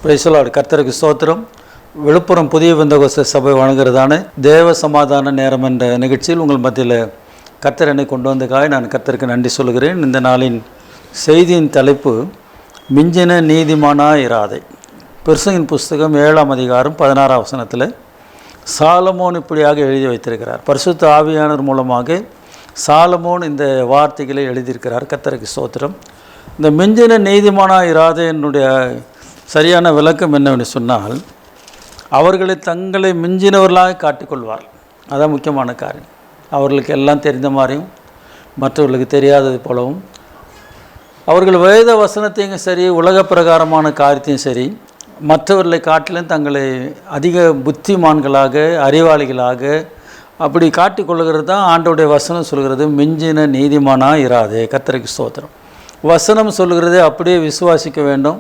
பிரைசலாடு. கர்த்தருக்கு ஸ்தோத்திரம். விழுப்புரம் புதிய பெந்தகோஸ்தே சபை வழங்குகிறதான தேவ சமாதான நேரம் என்ற நிகழ்ச்சியில் உங்கள் மத்தியில் கர்த்தர் என்னை கொண்டு வந்ததுக்காக நான் கர்த்தருக்கு நன்றி சொல்கிறேன். இந்த நாளின் செய்தியின் தலைப்பு மிஞ்சின நீதிமானா இராதே. பெர்சங்கின் புஸ்தகம் 7ஆம் அதிகாரம் 16ஆம் வசனத்தில் சாலமோன் இப்படியாக எழுதி வைத்திருக்கிறார். பரிசுத்த ஆவியானவர் மூலமாக சாலமோன் இந்த வார்த்தைகளை எழுதியிருக்கிறார். கர்த்தருக்கு ஸ்தோத்திரம். இந்த மிஞ்சின நீதிமானா இராதே என்னுடைய சரியான விளக்கம் என்னவென்று சொன்னால், அவர்களை தங்களை மிஞ்சினவர்களாக காட்டிக்கொள்வார். அதான் முக்கியமான காரியம். அவர்களுக்கு எல்லாம் தெரிந்த மாதிரியும் மற்றவர்களுக்கு தெரியாதது போலவும், அவர்கள் வேத வசனத்தையும் சரி உலக பிரகாரமான காரியத்தையும் சரி மற்றவர்களை காட்டிலும் தங்களை அதிக புத்திமான்களாக அறிவாளிகளாக அப்படி காட்டிக்கொள்கிறது தான் ஆண்டவருடைய வசனம் சொல்கிறது. மிஞ்சின நீதிமானா இராதே. கர்த்தருக்கு ஸ்தோத்திரம். வசனம் சொல்கிறது அப்படியே விசுவாசிக்க வேண்டும்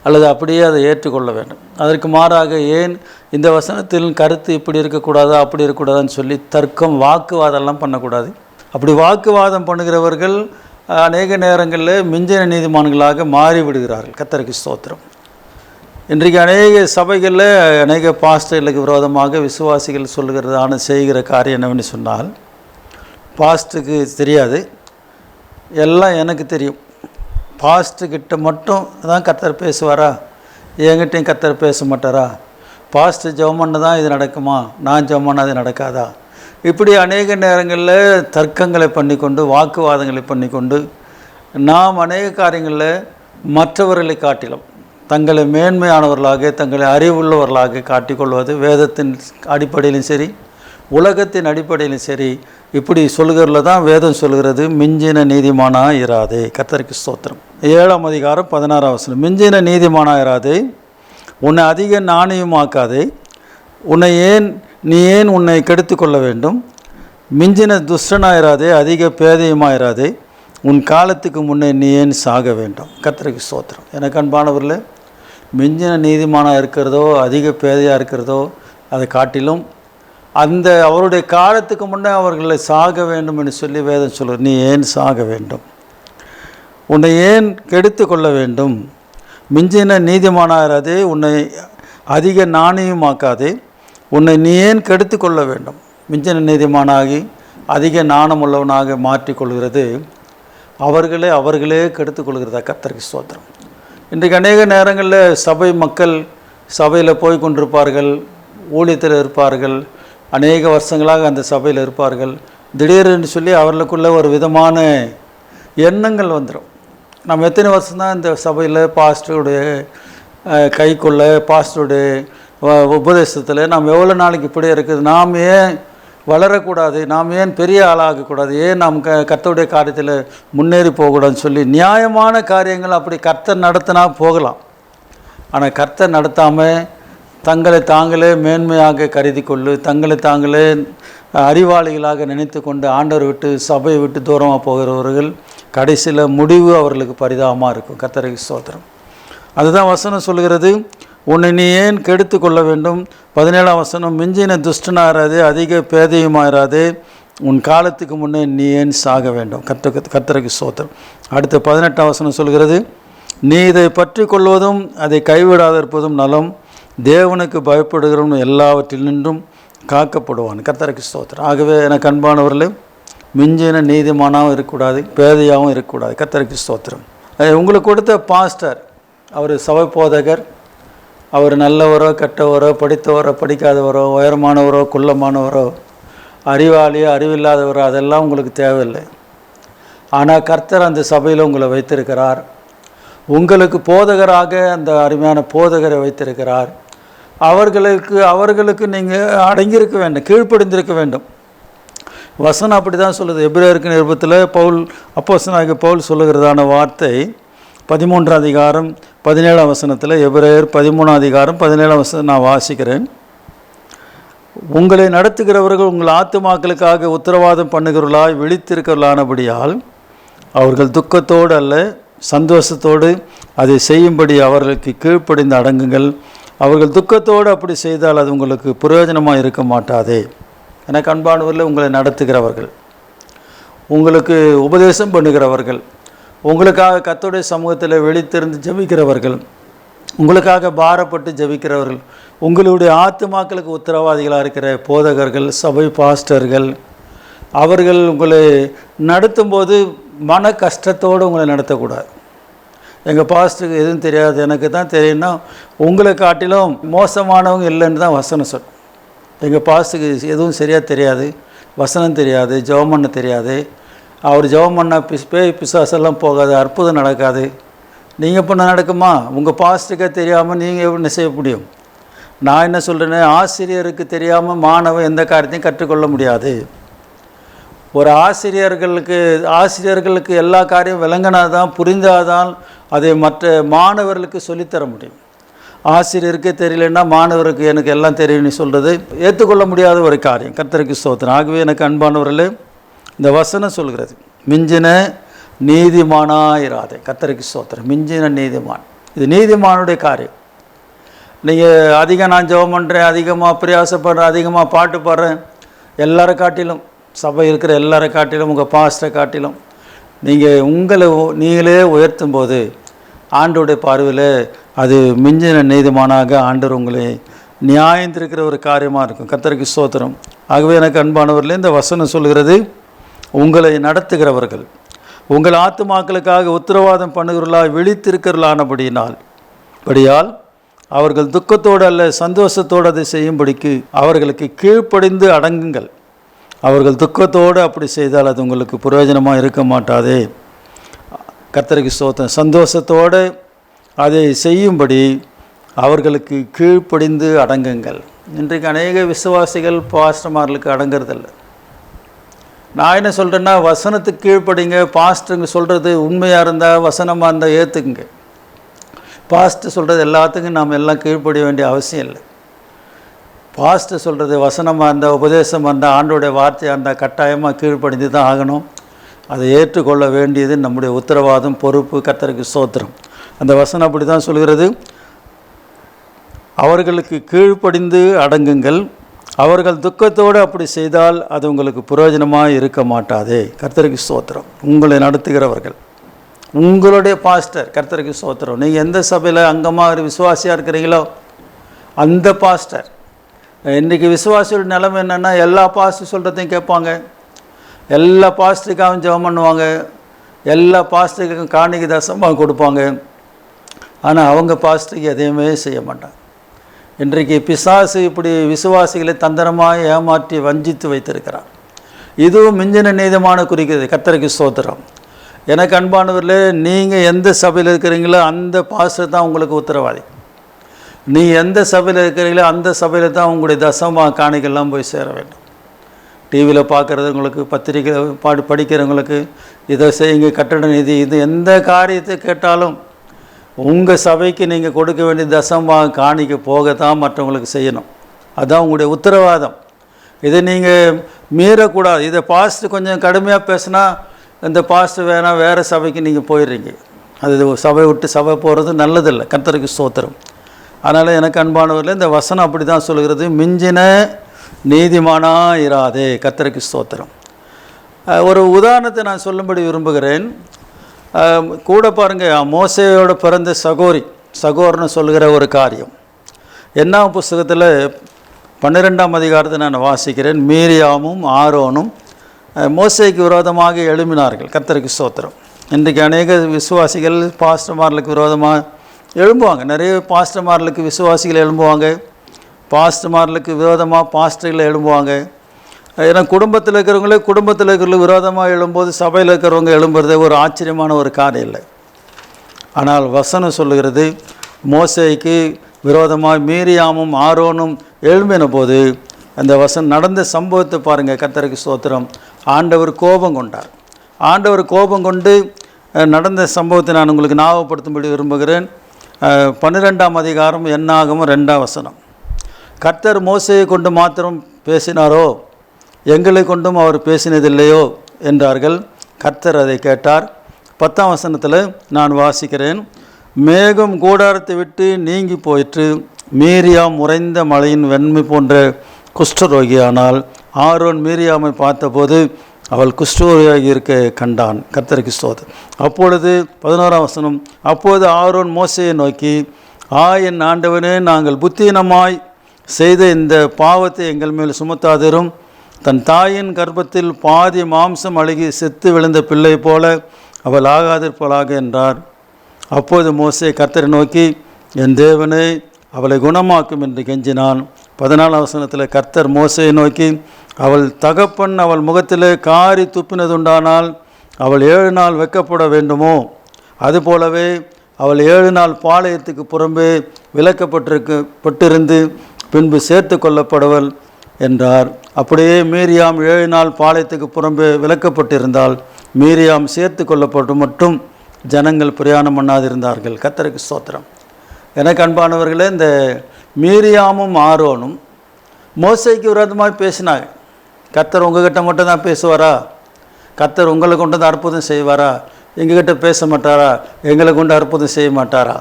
அல்லது அப்படியே அதை ஏற்றுக்கொள்ள வேண்டும். அதற்கு மாறாக ஏன் இந்த வசனத்தில் கருத்து இப்படி இருக்கக்கூடாதா அப்படி இருக்கக்கூடாதான்னு சொல்லி தர்க்கம் வாக்குவாதம்லாம் பண்ணக்கூடாது. அப்படி வாக்குவாதம் பண்ணுகிறவர்கள் அநேக நேரங்களில் மிஞ்சின நீதிமான்களாக மாறிவிடுகிறார்கள். கர்த்தருக்கு ஸ்தோத்திரம். இன்றைக்கு அநேக சபைகளில் அநேக பாஸ்டர்களுக்கு விரோதமாக விசுவாசிகள் சொல்லுகிறதான செய்கிற காரியம் என்னவென்னு சொன்னால், பாஸ்ட்டுக்கு தெரியாது, எல்லாம் எனக்கு தெரியும், பாஸ்ட்டுக்கிட்ட மட்டும் தான் கர்த்தர் பேசுவாரா, என்கிட்டையும் கர்த்தர் பேச மாட்டாரா, பாஸ்ட்டு ஜெபம் பண்ண தான் இது நடக்குமா, நான் ஜெபம் பண்ணால் அது நடக்காதா, இப்படி அநேக நேரங்களில் தர்க்கங்களை பண்ணிக்கொண்டு வாக்குவாதங்களை பண்ணிக்கொண்டு நாம் அநேக காரியங்களில் மற்றவர்களை காட்டிலும் தங்களை மேன்மையானவர்களாக தங்களை அறிவுள்ளவர்களாக காட்டிக்கொள்வது வேதத்தின் அடிப்படையிலும் சரி உலகத்தின் அடிப்படையிலும் சரி இப்படி சொல்கிறதுல தான் வேதம் சொல்கிறது மிஞ்சின நீதிமானா இராதே. கர்த்தருக்கு ஸ்தோத்திரம். 7ஆம் அதிகாரம் 16ஆம் வசனம். மிஞ்சின நீதிமானா இராதே, உன்னை அதிக நாணயமாக்காதே, நீ ஏன் உன்னை கெடுத்து கொள்ள வேண்டும், மிஞ்சின துஷ்டனாயிராதே, அதிக பேதையுமாயிராதே, உன் காலத்துக்கு முன்னே நீ ஏன் சாக வேண்டும். கர்த்தருக்கு ஸ்தோத்திரம். எனக்கு அன்பானவர்களே, மிஞ்சின நீதிமானாக இருக்கிறதோ அதிக பேதையாக இருக்கிறதோ அதை காட்டிலும் அந்த அவருடைய காலத்துக்கு முன்னே அவர்களை சாக வேண்டும் என்று சொல்லி வேதம் சொல்லுவது. நீ ஏன் சாக வேண்டும், உன்னை ஏன் கெடுத்து கொள்ள வேண்டும், மிஞ்சின நீதிமானாயிராதே, உன்னை அதிக நாணயமாக்காதே, நீ ஏன் கெடுத்து கொள்ள வேண்டும். மிஞ்சின நீதிமானாகி அதிக நாணமுள்ளவனாக மாற்றிக்கொள்கிறது அவர்களே கெடுத்து கொள்கிறதா. கர்த்தருக்கு ஸ்தோத்திரம். இன்றைக்கு அநேக நேரங்களில் சபை மக்கள் சபையில் போய் கொண்டிருப்பார்கள், ஊழியத்தில் இருப்பார்கள், அநேக வருஷங்களாக அந்த சபையில் இருப்பார்கள். திடீரென்று சொல்லி அவர்களுக்குள்ள ஒரு விதமான எண்ணங்கள் வந்துடும். நம்ம எத்தனை வருஷம்தான் இந்த சபையில் பாஸ்டருடைய கைக்குள்ள பாஸ்டருடைய உபதேசத்தில் நாம் எவ்வளோ நாளைக்கு இப்படியே இருக்குது, நாம் ஏன் வளரக்கூடாது, நாம் ஏன் பெரிய ஆளாகக்கூடாது, ஏன் நாம் கர்த்தருடைய காரியத்தில் முன்னேறி போகக்கூடாதுன்னு சொல்லி நியாயமான காரியங்கள் அப்படி கர்த்தர் நடத்தினா போகலாம். ஆனால் கர்த்தர் நடத்தாமல் தங்களை தாங்களே மேன்மையாக கருதி கொள்ளு, தங்களை தாங்களே அறிவாளிகளாக நினைத்து கொண்டு ஆண்டவர் விட்டு சபையை விட்டு தூரமாக போகிறவர்கள் கடைசியில் முடிவு அவர்களுக்கு பரிதாபமாக இருக்கும். கர்த்தருக்கு ஸ்தோத்திரம். அதுதான் வசனம் சொல்கிறது, உன்னை நீ ஏன் கெடுத்து கொள்ள வேண்டும். 17ஆம் வசனம், மிஞ்சின துஷ்டனாயிராதே, அதிக பேதையுமாயிராதே, உன் காலத்துக்கு முன்னே நீ ஏன் சாக வேண்டும். கர்த்தருக்கு ஸ்தோத்திரம். அடுத்த 18ஆம் வசனம் சொல்கிறது, நீ இதை பற்றி கொள்வதும் அதை கைவிடாதிருப்பதும் நலம், தேவனுக்கு பயப்படுகிறவன் எல்லாவற்றிலும் காக்கப்படுவான். கர்த்தருக்கு ஸ்தோத்திரம். ஆகவே எனக்கு அன்பானவர்களே, மிஞ்சின நீதிமானாகவும் இருக்கக்கூடாது, பேதையாகவும் இருக்கக்கூடாது. கர்த்தருக்கு ஸ்தோத்திரம். உங்களுக்கு கொடுத்த பாஸ்டர் அவர் சபை போதகர், அவர் நல்லவரோ கெட்டவரோ படித்தவரோ படிக்காதவரோ உயரமானவரோ குள்ளமானவரோ அறிவாளியோ அறிவில்லாதவரோ அதெல்லாம் உங்களுக்கு தேவையில்லை. ஆனால் கர்த்தர் அந்த சபையில் உங்களை வைத்திருக்கிறார். உங்களுக்கு போதகராக அந்த அருமையான போதகரை வைத்திருக்கிறார். அவர்களுக்கு நீங்கள் அடங்கியிருக்க வேண்டும், கீழ்ப்படிந்திருக்க வேண்டும். வசனம் அப்படி தான் சொல்லுது. எபிரேயருக்கு நிருபத்தில் அப்போஸ்தலனாகிய பவுல் சொல்லுகிறதான வார்த்தை 13ஆம் அதிகாரம் 17ஆம் வசனத்தில், எபிரேயர் 13ஆம் அதிகாரம் 17ஆம் வசனம் நான் வாசிக்கிறேன். உங்களை நடத்துகிறவர்கள் உங்கள் ஆத்துமாக்களுக்காக உத்தரவாதம் பண்ணுகிறவர்களாய் விழித்திருக்கிறவர்களானபடியால் அவர்கள் துக்கத்தோடு அல்ல சந்தோஷத்தோடு அதை செய்யும்படி அவர்களுக்கு கீழ்ப்படிந்து அடங்குங்கள். அவர்கள் துக்கத்தோடு அப்படி செய்தால் அது உங்களுக்கு பிரயோஜனமாக இருக்க மாட்டாதே. எனக்கு அன்பானவர்கள், உங்களை நடத்துகிறவர்கள், உங்களுக்கு உபதேசம் பண்ணுகிறவர்கள், உங்களுக்காக கர்த்தருடைய சமூகத்தில் வெளித்திருந்து ஜெபிக்கிறவர்கள், உங்களுக்காக பாரப்பட்டு ஜெபிக்கிறவர்கள், உங்களுடைய ஆத்துமாக்களுக்கு உத்தரவாதிகளாக இருக்கிற போதகர்கள், சபை பாஸ்டர்கள், அவர்கள் உங்களை நடத்தும்போது மன கஷ்டத்தோடு உங்களை நடத்தக்கூடாது. எங்கள் பாஸ்டருக்கு எதுவும் தெரியாது, எனக்கு தான் தெரியும்னா உங்களை காட்டிலும் மோசமானவங்க இல்லைன்னு தான் வசனம் சொல். எங்கள் பாஸ்டருக்கு எதுவும் சரியாக தெரியாது, வசனம் தெரியாது, ஜெபம் பண்ண தெரியாது, அவர் ஜெபம் பண்ணால் பேய் பிசாசெல்லாம் போகாது, அற்புதம் நடக்காது. நீங்கள் பண்ண நடக்குமா? உங்கள் பாஸ்டருக்கே தெரியாமல் நீங்கள் என்ன செய்ய முடியும்? நான் என்ன சொல்கிறேன்னா, ஆசிரியருக்கு தெரியாமல் மாணவன் எந்த காரியத்தையும் கற்றுக்கொள்ள முடியாது. ஒரு ஆசிரியர்களுக்கு எல்லா காரியம் விளங்கினாதான், புரிந்தாதான் அதை மற்ற மாணவர்களுக்கு சொல்லித்தர முடியும். ஆசிரியருக்கே தெரியலன்னா மாணவருக்கு எனக்கு எல்லாம் தெரியும்னு சொல்கிறது ஏற்றுக்கொள்ள முடியாத ஒரு காரியம். கர்த்தருக்கு ஸ்தோத்திரம். ஆகவே எனக்கு அன்பானவர்களே, இந்த வசனம் சொல்கிறது, மிஞ்சின நீதிமானாயிராதே. கர்த்தருக்கு ஸ்தோத்திரம். மிஞ்சின நீதிமான், இது நீதிமானுடைய காரியம். நீங்கள் அதிகம் நான் ஜெபம் பண்ணுறேன், அதிகமாக பிரயாசப்படுறேன், அதிகமாக பாட்டு பாடுறேன், எல்லாரை காட்டிலும், சபை இருக்கிற எல்லாரை காட்டிலும், உங்கள் பாஸ்டரை காட்டிலும் நீங்கள் நீங்களே உயர்த்தும் போது ஆண்டவருடைய பார்வையில் அது மிஞ்சின நீதிமானாக ஆண்டவர் உங்களை நியாயந்திருக்கிற ஒரு காரியமாக இருக்கும். கர்த்தருக்கு ஸ்தோத்திரம். ஆகவே எனக்கு அன்பானவர்களே, இந்த வசனம் சொல்கிறது, உங்களை நடத்துகிறவர்கள் உங்கள் ஆத்துமாக்களுக்காக உத்தரவாதம் பண்ணுகிறவர்களாக விழித்திருக்கிறவர்களானபடியால் அவர்கள் துக்கத்தோடு அல்ல சந்தோஷத்தோடு அதை செய்யும்படிக்கு அவர்களுக்கு கீழ்ப்படிந்து அடங்குங்கள். அவர்கள் துக்கத்தோடு அப்படி செய்தால் அது உங்களுக்கு பிரயோஜனமாக இருக்க மாட்டாதே. கர்த்தருக்கு ஸ்தோத்திரம். சந்தோஷத்தோடு அதை செய்யும்படி அவர்களுக்கு கீழ்ப்படிந்து அடங்குங்கள். இன்றைக்கு அநேக விசுவாசிகள் பாஸ்டர்மார்களுக்கு அடங்கிறதில்லை. நான் என்ன சொல்கிறேன்னா, வசனத்துக்கு கீழ்ப்படிங்க. பாஸ்டருங்க சொல்கிறது உண்மையாக இருந்தால், வசனமாக இருந்தால் ஏற்றுக்குங்க. பாஸ்டர் சொல்கிறது எல்லாத்துக்கும் நாம் எல்லாம் கீழ்ப்படிய வேண்டிய அவசியம் இல்லை. பாஸ்டர் சொல்கிறது வசனமாக இருந்தால், உபதேசமாக இருந்தால், ஆண்டோடைய வார்த்தையாக இருந்தால் கட்டாயமாக கீழ்ப்படிந்து தான் ஆகணும். அதை ஏற்றுக்கொள்ள வேண்டியது நம்முடைய உத்தரவாதம், பொறுப்பு. கர்த்தருக்கு ஸ்தோத்திரம். அந்த வசனம் அப்படி தான் சொல்கிறது, அவர்களுக்கு கீழ்ப்படிந்து அடங்குங்கள். அவர்கள் துக்கத்தோடு அப்படி செய்தால் அது உங்களுக்கு பிரயோஜனமாக இருக்க மாட்டாதே. கர்த்தருக்கு ஸ்தோத்திரம். உங்களை நடத்துகிறவர்கள் உங்களுடைய பாஸ்டர். கர்த்தருக்கு ஸ்தோத்திரம். நீங்கள் எந்த சபையில் அங்கமாக விசுவாசியாக இருக்கிறீங்களோ அந்த பாஸ்டர். இன்றைக்கி விசுவாசியோட நிலைமை என்னென்னா, எல்லா பாஸ்டர் சொல்கிறதையும் கேட்பாங்க, எல்லா பாஸ்டருக்காகவும் ஜெபம் பண்ணுவாங்க, எல்லா பாஸ்டருக்கும் காணிக்கை தசமாக கொடுப்பாங்க. ஆனால் அவங்க பாஸ்டருக்கு எதையுமே செய்ய மாட்டாங்க. இன்றைக்கு பிசாசு இப்படி விசுவாசிகளை தந்திரமாக ஏமாற்றி வஞ்சித்து வைத்திருக்கிறார். இதுவும் மிஞ்சின நீதிமான குறிக்கிறது. கர்த்தருக்கு ஸ்தோத்திரம். எனக்கு அன்பானவர்களே, நீங்கள் எந்த சபையில் இருக்கிறீங்களோ அந்த பாஸ்டர் தான் உங்களுக்கு உத்தரவாதி. நீ எந்த சபையில் இருக்கிறீங்களோ அந்த சபையில் தான் உங்களுடைய தசமாக காணிக்கெல்லாம் போய் சேர வேண்டும். டிவியில் பார்க்குறவங்களுக்கு, பத்திரிக்கை படிக்கிறவங்களுக்கு, இதை செய்யுங்க, கட்டட நிதி, இது எந்த காரியத்தை கேட்டாலும் உங்கள் சபைக்கு நீங்கள் கொடுக்க வேண்டிய தசமாக காணிக்க போகத்தான் மற்றவங்களுக்கு செய்யணும். அதுதான் உங்களுடைய உத்தரவாதம். இதை நீங்கள் மீறக்கூடாது. இதை பாஸ்டர் கொஞ்சம் கடுமையாக பேசினா இந்த பாஸ்டர் வேணால் வேறு சபைக்கு நீங்கள் போயிடுறீங்க. அது சபை விட்டு சபை போகிறது நல்லதில்லை. கர்த்தருக்கு ஸ்தோத்திரம். அதனால் எனக்கு அன்பானவர்களே, இந்த வசனம் அப்படி தான் சொல்கிறது, மிஞ்சின நீதிமானாக இராதே. கர்த்தருக்கு ஸ்தோத்திரம். ஒரு உதாரணத்தை நான் சொல்லும்படி விரும்புகிறேன். கூட பாருங்கள், மோசேயோட பிறந்த சகோர்னு சொல்கிற ஒரு காரியம். என்ன புஸ்தகத்தில் 12ஆம் அதிகாரத்தை நான் வாசிக்கிறேன். மீரியாமும் ஆரோனும் மோசேக்கு விரோதமாக எழும்பினார்கள். கர்த்தருக்கு ஸ்தோத்திரம். இன்றைக்கு அநேக விசுவாசிகள் பாஸ்டர்மார்களுக்கு விரோதமாக எழும்புவாங்க. நிறைய பாஸ்டர்மார்களுக்கு விசுவாசிகள் எழும்புவாங்க, பாஸ்டர்மார்களுக்கு விரோதமாக பாஸ்டர்கள் எழும்புவாங்க. ஏன்னா குடும்பத்தில் இருக்கிறவங்களுக்கு விரோதமாக எழும்போது சபையில் இருக்கிறவங்க எழும்புறது ஒரு ஆச்சரியமான ஒரு காரியம் இல்லை. ஆனால் வசனம் சொல்லுகிறது, மோசேக்கு விரோதமாக மீரியாமும் ஆரோனும் எழும்பின போது அந்த வசனம் நடந்த சம்பவத்தை பாருங்கள். கர்த்தருக்கு ஸ்தோத்திரம். ஆண்டவர் கோபம் கொண்டார். ஆண்டவர் கோபம் கொண்டு நடந்த சம்பவத்தை நான் உங்களுக்கு ஞாபகப்படுத்தும்படி விரும்புகிறேன். 12ஆம் அதிகாரம் என்னாகமம் 2ஆம் வசனம். கர்த்தர் மோசேயை கொண்டு மாத்திரம் பேசினாரோ, எங்களை கொண்டும் அவர் பேசினதில்லையோ என்றார்கள். கர்த்தர் அதை கேட்டார். 10ஆம் வசனத்தில் நான் வாசிக்கிறேன். மேகம் கூடாரத்தை விட்டு நீங்கி போயிற்று. மீரியாம் உறைந்த மலையின் வெண்மை போன்ற குஷ்டரோகியானால் ஆரோன் மீரியாமை பார்த்தபோது அவள் குஷ்டரோகியாகி இருக்க கண்டான். கர்த்தருக்கு ஸ்தோத்திரம். அப்பொழுது 11ஆம் வசனம். அப்போது ஆரோன் மோசேயை நோக்கி, என் ஆண்டவனே, நாங்கள் புத்தீனமாய் செய்த இந்த பாவத்தை எங்கள் மேல் சுமத்தாதிரும். தன் தாயின் கர்ப்பத்தில் பாதி மாம்சம் அழுகி செத்து விழுந்த பிள்ளை போல அவள் ஆகாதிருப்பளாக என்றார். அப்போது மோசே கர்த்தரை நோக்கி, என் தேவனே, அவளை குணமாக்கும் என்று கெஞ்சினான். 14 வசனத்தில் கர்த்தர் மோசையை நோக்கி, அவள் தகப்பன் அவள் முகத்திலே காரி துப்பினதுண்டானால் அவள் 7 நாள் வெட்கப்பட வேண்டுமோ? அதுபோலவே அவள் 7 நாள் பாளையத்துக்கு புறம்பே விலக்கப்பட்டிருந்து பின்பு சேர்த்து கொள்ளப்படுவள் என்றார். அப்படியே மீரியாம் 7 நாள் பாளையத்துக்கு புறம்பே விலக்கப்பட்டிருந்தால் மீரியாம் சேர்த்து கொள்ளப்பட்டு மட்டும் ஜனங்கள் பிரயாணம் பண்ணாதிருந்தார்கள். கர்த்தருக்கு ஸ்தோத்திரம். எனக்கு அன்பானவர்களே, இந்த மீரியாமும் ஆரோனும் மோசைக்கு விரோதமாக பேசினாங்க. கர்த்தர் உங்ககிட்ட மட்டும் தான் பேசுவாரா? கர்த்தர் உங்களை கொண்டு தான் அற்புதம் செய்வாரா? எங்ககிட்ட பேச மாட்டாரா? எங்களை கொண்டு அற்புதம் செய்ய மாட்டாரா?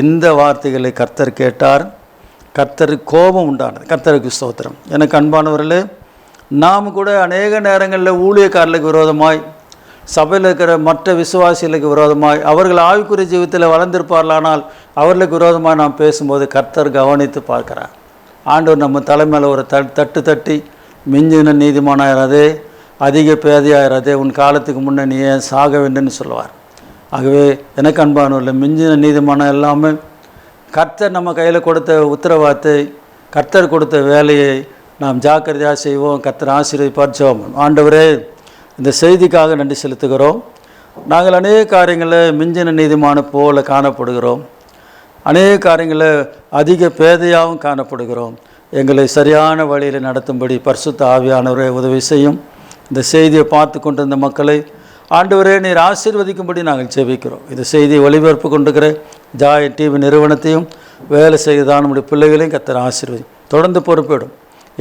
இந்த வார்த்தைகளை கர்த்தர் கேட்டார். கர்த்தருக்கு கோபம் உண்டானது. கர்த்தருக்கு ஸ்தோத்திரம். எனக்கு அன்பானவர்களே, நாம் கூட அநேக நேரங்களில் ஊழியக்காரர்களுக்கு விரோதமாய், சபையில் இருக்கிற மற்ற விசுவாசிகளுக்கு விரோதமாய், அவர்கள் ஆவிக்குரிய ஜீவித்தில் வளர்ந்திருப்பார்களானால் அவர்களுக்கு விரோதமாக நாம் பேசும்போது கர்த்தர் கவனித்து பார்க்கிறார். ஆண்டவர் நம்ம தலைமையில் ஒரு தட்டு தட்டி, மிஞ்சின நீதிமானாயிராதே, அதிக பேதையாயிராதே, உன் காலத்துக்கு முன்னே நீ ஏன் சாக வேண்டும்னு சொல்லுவார். ஆகவே எனக்கு அன்பானவர்களே, மிஞ்சின நீதிமானம் எல்லாமே கர்த்தர் நம்ம கையில் கொடுத்த உத்தரவாதத்தை, கர்த்தர் கொடுத்த வேலையை நாம் ஜாக்கிரதையாக செய்வோம். கர்த்தர் ஆசீர்வதிப்பார். ஜெபம். ஆண்டவரே, இந்த செய்திக்காக நன்றி செலுத்துகிறோம். நாங்கள் அநேக காரியங்களில் மிஞ்சின நீதிமான போல காணப்படுகிறோம். அநேக காரியங்களில் அதிக பேதையாகவும் காணப்படுகிறோம். எங்களை சரியான வழியில் நடத்தும்படி பரிசுத்த ஆவியானவரை உதவி செய்யும். இந்த செய்தியை பார்த்து கொண்டிருந்த மக்களை ஆண்டவரே நீர் ஆசீர்வதிக்கும்படி நாங்கள் ஜெபிக்கிறோம். இந்த செய்தியை ஒளிபரப்பு கொண்டிருக்கிற ஜாய் டிவி நிறுவனத்தையும் வேலை செய்தான நம்முடைய பிள்ளைகளையும் கர்த்தர் ஆசீர்வதி தொடர்ந்து பொறுப்பிடும்.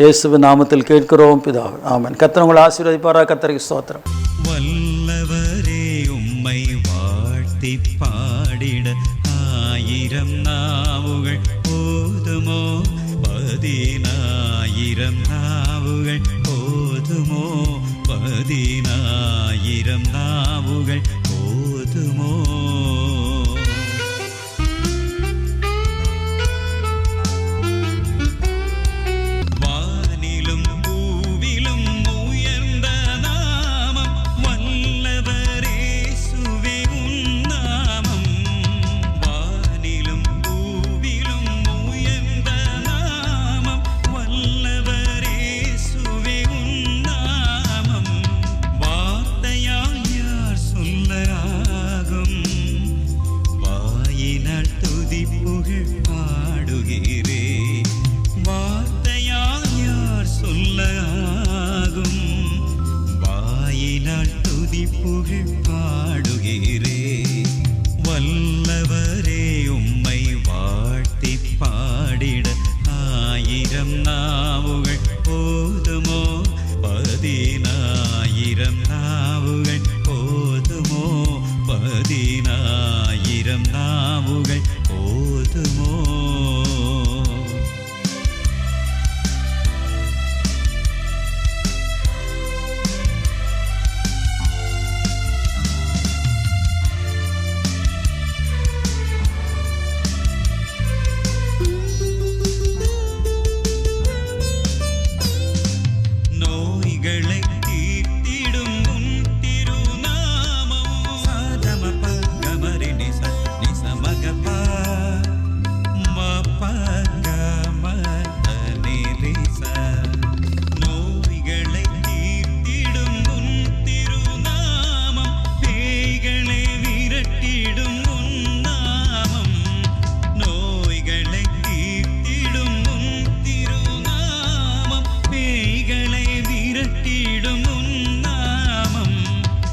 இயேசுவின் நாமத்தில் கேட்கிறோம் பிதாவே, ஆமென். கர்த்தர் உங்களை ஆசீர்வதிப்பாரா. கர்த்தருக்கு ஸ்தோத்திரம். வல்லவரே, உம்மை வாழ்த்தி பாடிட 1000 நாவுகள் போதுமோ? 10,000 நாவுகள் போதுமோ? 10,000 நாவுகள் போதுமோ? வானிலும் பூவிலும் உயர்ந்த நாமம் வல்லவரேசுவே உன் நாமம். வானிலும் பூவிலும் உயர்ந்த நாமம் வல்லவரேசுவே உன் நாமம். வார்த்தையால் யார் சொல்ல ஆகும்? வாயினால் துதி புகழ் பாடுகிறே. வார்த்தையால் யார் சொல்ல ஆகும்? வாயினால் துதி புகழ்